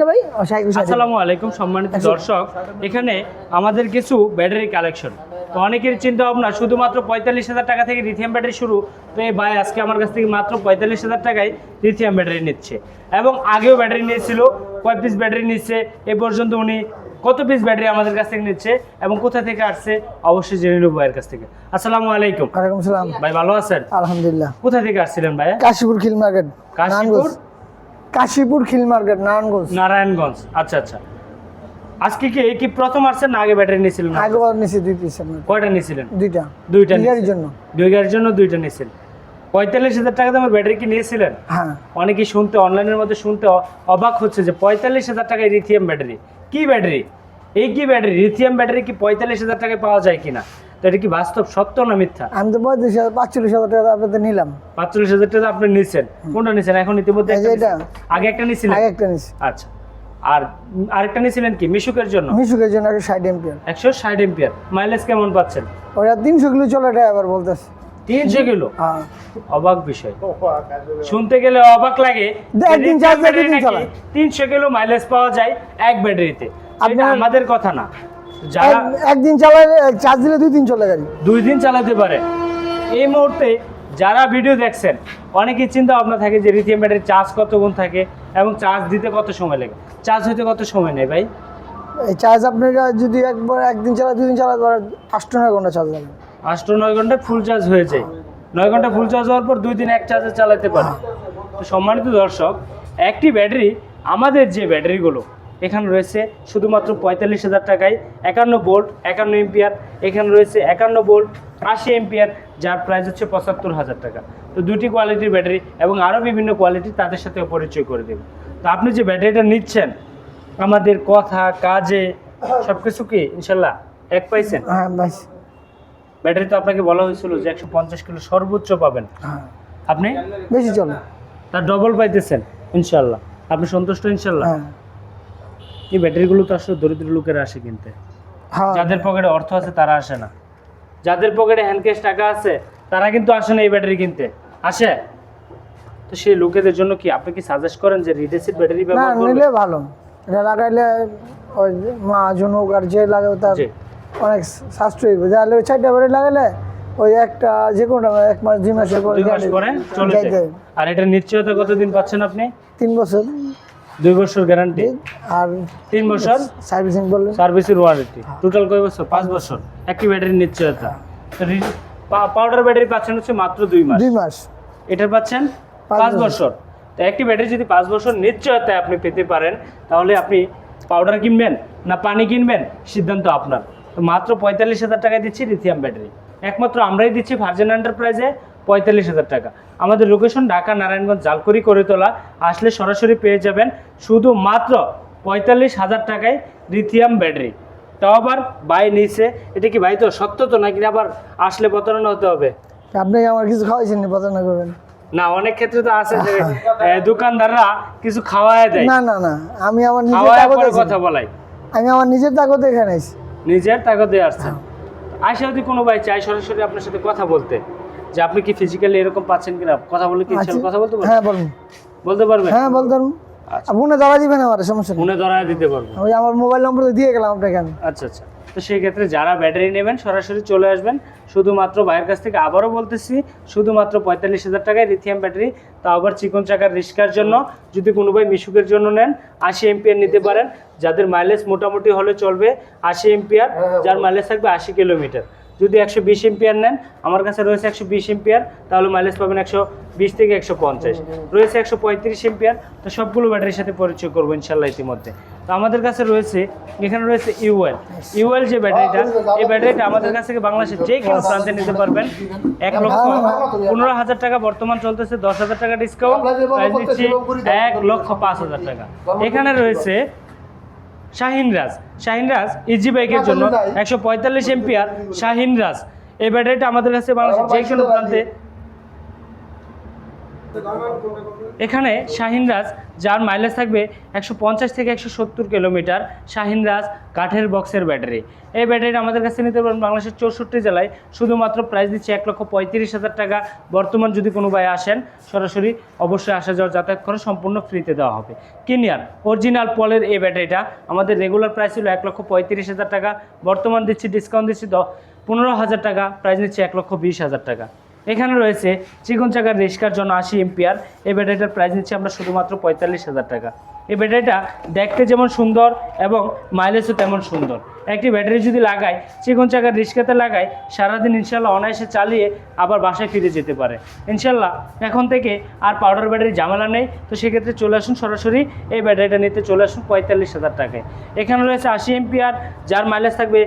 না ভাই? আসসালামু আলাইকুম সম্মানিত দর্শক, এখানে আমাদের কিছু ব্যাটারি কালেকশন। তো অনেকের চিন্তা ভাবনা শুধুমাত্র 45,000 টাকা থেকে লিথিয়াম ব্যাটারি শুরু। তো এই ভাই আজকে আমার কাছ থেকে মাত্র 45,000 টাকায় লিথিয়াম ব্যাটারি নিচ্ছে, এবং আগেও ব্যাটারি নিয়েছিল। কয় পিস ব্যাটারি নিচ্ছে এ পর্যন্ত, উনি কত পিস ব্যাটারি আমাদের কাছ থেকে নিচ্ছে এবং কোথা থেকে আসছে অবশ্যই জেনে নেব ভাইয়ের কাছ থেকে। আসসালামু আলাইকুম। ওয়ালাইকুম সালাম ভাই ভালো আছেন? আলহামদুলিল্লাহ। কোথা থেকে আসছিলেন ভাইয়া? কাশীপুর খিল মার্কেট, কাশীপুর খিল মার্কেট, নারায়ণগঞ্জ। আচ্ছা আচ্ছা, আজকে কি প্রথম আসছেন না আগে ব্যাটারি নিয়েছিলেন? আগেবার নিছি 2 পিস। কয়টা নিয়েছিলেন? দুইটা গাড়ির জন্য। 2 গাড়ির জন্য 2টা নিয়েছিলেন। 45,000 টাকা দামের ব্যাটারি কি নিয়েছিলেন? হ্যাঁ। অনেকেই শুনতে, অনলাইনের মধ্যে শুনতে অবাক হচ্ছে যে 45,000 টাকায় লিথিয়াম ব্যাটারি। কি ব্যাটারি? এই কি ব্যাটারি? লিথিয়াম ব্যাটারি কি 45,000 টাকায় পাওয়া যায় কিনা? তো এটা কি বাস্তব, সত্য না মিথ্যা? আমি তো 45,000 টাকা আপনাদের নিলাম। 45,000 টাকা আপনি নিয়েছেন? কোনটা নিয়েছেন? এখন ইতিমধ্যে আগে একটা নিয়েছিলেন? আগে একটা নিয়েছি। আচ্ছা, আর আরেকটা নিয়েছিলেন কি মিশুকের জন্য? মিশুকের জন্য 160 এম্পিয়ার। 160 এম্পিয়ার। মাইলেজ কেমন পাচ্ছেন? ওরা 300 কিলো চলে ড্রাইভার বলতেছে। 300 কিলো? হ্যাঁ। অবাক বিষয়, শুনতে গেলে অবাক লাগে। একদিন চার্জ দিয়ে 2 দিন চালায়। 300 কিলো মাইলেজ পাওয়া যায় এক ব্যাটারিতে। এটা আমাদের কথা না। যারা একদিন চালায়, চার্জ দিলে 2 দিন চলে গাড়ি। 2 দিন চালাতে পারে। এই মুহূর্তে যারা ভিডিও দেখছেন, অনেকেই চিন্তা ভাবনা থাকে যে লিথিয়াম ব্যাটারি চার্জ কত গুণ থাকে এবং চার্জ দিতে কত সময় লাগে, চার্জ হইতে কত সময় নেয় ভাই? এই চার্জ আপনারা যদি একদিন চালায় 2 দিন চালাতে পারেন, 8-9 ঘন্টা চার্জ লাগে। 8-9 ঘন্টায় ফুল চার্জ হয়ে যায়। 9 ঘন্টা ফুল চার্জ হওয়ার পর 2 দিন এক চার্জে চালাতে পারে। তো সম্মানিত দর্শক, একটি ব্যাটারি, আমাদের যে ব্যাটারিগুলো এখানে রয়েছে শুধুমাত্র 45,000 টাকায় 51 ভোল্ট 51 এম্পিয়ার। এখানে রয়েছে 51 ভোল্ট 80 এম্পিয়ার, যার প্রাইস হচ্ছে 75,000 টাকা। তো 2টি কোয়ালিটির ব্যাটারি এবং আরও বিভিন্ন কোয়ালিটি, তাদের সাথে পরিচয় করে দেব। তো আপনি যে ব্যাটারিটা নিচ্ছেন, আমাদের কথা কাজে সব কিছু কি ইনশাল্লাহ এক পাইছেন? হ্যাঁ পাইছি। ব্যাটারি তো আপনাকে বলা হয়েছিল যে 150 কিলো সর্বোচ্চ পাবেন, হ্যাঁ। আপনি বেশি চলে, তার ডবল পাইতেছেন ইনশাল্লাহ। আপনি সন্তুষ্ট ইনশাল্লাহ? হ্যাঁ। এই ব্যাটারিগুলো তো আসলে দরিদ্র লোকেরা আসে কিনতে। হ্যাঁ। যাদের পকেটে অর্থ আছে তারা আসে না, যাদের পকেটে হ্যান্ড ক্যাশ টাকা আছে তারা কিন্তু আসে না এই ব্যাটারি কিনতে, আসে। তো সেই লোকেদের জন্য কি আপনি কি সাজেস্ট করেন যে রিড অ্যাসিড ব্যাটারি ব্যবহার করলে? নিলে ভালো। এটা লাগাইলে ওই মা জনক আর যে লাগাও তার অনেক সাশ্রয়ী হবে। তাহলে ওই 4টা ব্যাটারি লাগালে ওই একটা যে কোনো 1 মাস 2 মাসের পরে 2 মাস পরে চলে যায়। আর এটা নিশ্চয়তা কতদিন পাচ্ছেন আপনি? 3 বছর। 2 বছর গ্যারান্টি আর 3 বছর সার্ভিসিং করলে সার্ভিসের ওয়ারেন্টি। টোটাল কয় বছর? 5 বছর একটি ব্যাটারি নিশ্চয়তা। পাউডার ব্যাটারি পাচ্ছেন হচ্ছে মাত্র 2 মাস। 2 মাস। এটা পাচ্ছেন 5 বছর। তো একটি ব্যাটারি যদি 5 বছর নিশ্চয়তায় আপনি পেতে পারেন, তাহলে আপনি পাউডার কিনবেন না পানি কিনবেন, সিদ্ধান্ত আপনার। তো মাত্র 45,000 টাকায় দিচ্ছি লিথিয়াম ব্যাটারি, একমাত্র আমরাই দিচ্ছি ভার্জিন এন্টারপ্রাইজে 45,000 টাকা। আমাদের লোকেশন ঢাকা নারায়ণগঞ্জ জালকুড়ি করিতলা, আসলে সরাসরি পেয়ে যাবেন শুধুমাত্র 45,000 টাকায় লিথিয়াম ব্যাটারি। তাও আবার বাই নিচে। এটা কি ভাই তো সত্য তো, নাকি আবার আসলে প্রতারণা হতে হবে? আপনি আমার কিছু খাওয়াইছেন না, প্রতারণা করবেন না, অনেক ক্ষেত্রে তো আছে যে দোকানদাররা কিছু খাওয়ায় দেয়। না না না, আমি আমার নিজের খাওয়ায় তাগদে কথা বলাই। আমি আমার নিজের তাগদে এখানে আইছি। নিজের তাগদে আসছেন। আয়সা যদি কোনো ভাই চাই সরাসরি আপনার সাথে কথা বলতে, যে আপনি কি ফিজিক্যালি এরকম পাচ্ছেন কিনা, কথা বলে কি ইচ্ছা কথা বলতে পারবেন? হ্যাঁ বলুন। বলতে পারবেন? হ্যাঁ বলতে পারবো। আচ্ছা, ফোনে ধরা দিবেন, আমার সমস্যা নেই। ফোনে ধরা দিতে পারবো। ওই আমার মোবাইল নম্বর দিয়ে গেলাম আপনাকে আমি। আচ্ছা আচ্ছা, তো সেই ক্ষেত্রে যারা ব্যাটারি নেবেন সরাসরি চলে আসবেন। শুধুমাত্র ভাইয়ের কাছ থেকে আবারও বলতেছি, শুধুমাত্র 45,000 টাকায় লিথিয়াম ব্যাটারি, তাও আবার চিকন চাকার রিস্কার জন্য। যদি কোনো ভাই মিশুকের জন্য নেন 80 এম্পিয়ার নিতে পারেন, যাদের মাইলেজ মোটামুটি হলে চলবে 80 এম্পিয়ার, যার মাইলেজ থাকবে 80 কিলোমিটার। যদি 120 এম্পিয়ার নেন, আমার কাছে রয়েছে 120 এম্পিয়ার, তাহলে মাইলেজ পাবেন 120 থেকে 150। রয়েছে 135 এম্পিয়ার। তো সবগুলো ব্যাটারির সাথে পরিচয় করবো ইনশাল্লাহ ইতিমধ্যে। তো আমাদের কাছে রয়েছে, এখানে রয়েছে ইউএল যে ব্যাটারিটা, এই ব্যাটারিটা আমাদের কাছ থেকে বাংলাদেশের যে কোনো প্রান্তে নিতে পারবেন। 1,15,000 টাকা বর্তমান চলতেছে, 10,000 টাকা ডিসকাউন্ট, প্রাইস দিচ্ছি 1,05,000 টাকা। এখানে রয়েছে শাহিনরাজ ইজি বাইকের জন্য 145 এম্পিয়ার শাহিনরাজ। এই ব্যাটারিটা আমাদের কাছে বাংলাদেশের যে কোনো প্রান্তে এখানে শাহিনরাজ যার মাইলেজ থাকবে 150 থেকে 170 কিলোমিটার, শাহিনরাজ কাঠের বক্সের ব্যাটারি। এই ব্যাটারিটা আমাদের কাছে নিতে পারেন বাংলাদেশের 64 জেলায়। শুধুমাত্র প্রাইস দিচ্ছে 1,35,000 টাকা। বর্তমান যদি কোনো ভাই আসেন সরাসরি, অবশ্যই আসা যাওয়ার যাতায়াত করে সম্পূর্ণ ফ্রিতে দেওয়া হবে। কিনিয়ার অরিজিনাল পলের এই ব্যাটারিটা আমাদের রেগুলার প্রাইস ছিল 1,35,000 টাকা। বর্তমান দিচ্ছি ডিসকাউন্ট দিচ্ছি 15,000 টাকা, প্রাইস নিচ্ছে 1,20,000 টাকা। এখানে রয়েছে চিকন চাকার রিস্কার জন্য 80 এম্পিয়ার। এই ব্যাটারিটার প্রাইস নিচ্ছি আমরা শুধুমাত্র 45,000 টাকা। এই ব্যাটারিটা দেখতে যেমন সুন্দর এবং মাইলেজও তেমন সুন্দর। একটি ব্যাটারি যদি লাগাই, চিকন চাকার রিস্কাতে লাগাই, সারাদিন ইনশাল্লাহ অনায়াসে চালিয়ে আবার বাসায় ফিরে যেতে পারে ইনশাল্লাহ। এখন থেকে আর পাউডার ব্যাটারি ঝামেলা নেই। তো সেক্ষেত্রে চলে আসুন সরাসরি এই ব্যাটারিটা নিতে, চলে আসুন 45,000 টাকায়। এখানে রয়েছে 80 এম্পিয়ার, যার মাইলেজ থাকবে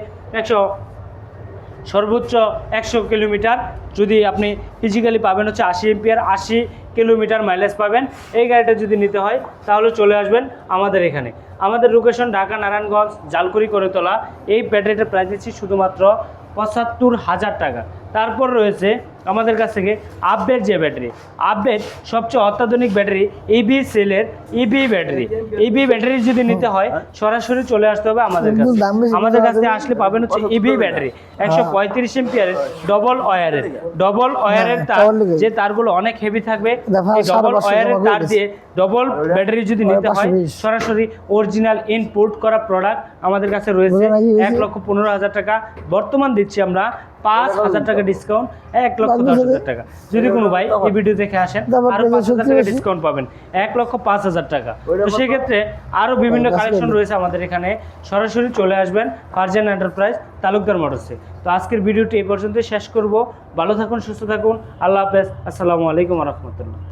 সর্বোচ্চ 100 কিলোমিটার। যদি আপনি ফিজিক্যালি পাবেন হচ্ছে 80 এম্পিয়ার, 80 কিলোমিটার মাইলেজ পাবেন। এই গাড়িটা যদি নিতে হয় তাহলে চলে আসবেন আমাদের এখানে। আমাদের লোকেশন ঢাকা নারায়ণগঞ্জ জালকুড়ি করে তোলা। এই ব্যাটারিটার প্রাইস দিচ্ছি শুধুমাত্র 75,000 টাকা। তারপর রয়েছে আমাদের কাছ থেকে আপডেট যে ব্যাটারি, আপডেট সবচেয়ে অত্যাধুনিক ব্যাটারি, ইভি সেলের ইভি ব্যাটারি। ইভি ব্যাটারি যদি নিতে হয় সরাসরি চলে আসতে হবে আমাদের কাছে। আমাদের কাছে আসলে পাবেন হচ্ছে ইভি ব্যাটারি 135 এম্পিয়ারের ডবল ওয়্যারের তার, যে তারগুলো অনেক হেভি থাকবে। এই ডবল ওয়্যারের তার দিয়ে ডবল ব্যাটারি যদি নিতে হয় সরাসরি অরিজিনাল ইনপুট করা প্রোডাক্ট আমাদের কাছে রয়েছে 1,15,000 টাকা। বর্তমান দিচ্ছি আমরা 5,000 টাকা ডিসকাউন্ট, 1,10,000 টাকা। যদি কোনো ভাই এই ভিডিও দেখে আসেন আরো 5,000 টাকা ডিসকাউন্ট পাবেন, 1,05,000 টাকা। তো সেক্ষেত্রে আরো বিভিন্ন কালেকশন রয়েছে আমাদের এখানে। সরাসরি চলে আসবেন ফারজান এন্টারপ্রাইজ, তালুকদার মোটরসে। তো আজকের ভিডিওটি এই পর্যন্ত শেষ করব। ভালো থাকুন, সুস্থ থাকুন, আল্লাহ হাফেজ, আসসালামু আলাইকুম ওয়া রাহমাতুল্লাহ।